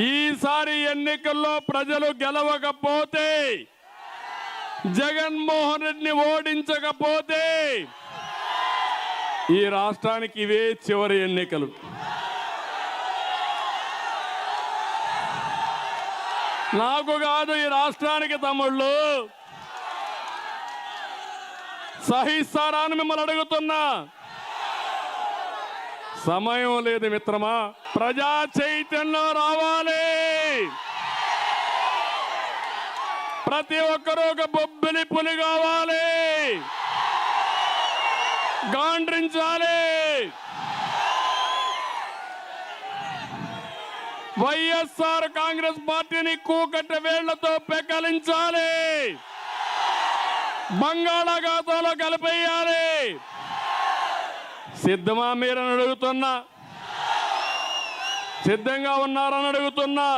ఈసారి ఎన్నికల్లో ప్రజలు గెలవకపోతే, జగన్మోహన్ రెడ్డిని ఓడించకపోతే ఈ రాష్ట్రానికి ఇవే చివరి ఎన్నికలు. నాకు కాదు, ఈ రాష్ట్రానికి తమ్ముళ్ళు. సహిస్తారా అని మిమ్మల్ని అడుగుతున్నా. సమయం లేదు మిత్రమా. ప్రజా చైతన్యం రావాలి. ప్రతి ఒక్కరూ ఒక బొబ్బిలి పులి కావాలి, గాండ్రించాలి. వైఎస్ఆర్ కాంగ్రెస్ పార్టీని కూకట్ట వేళ్లతో పెకలించాలి, బంగాళాఖాతంలో కలిపేయాలి. సిద్ధమా మీరని అడుగుతున్నా, సిద్ధంగా ఉన్నారని అడుగుతున్నా.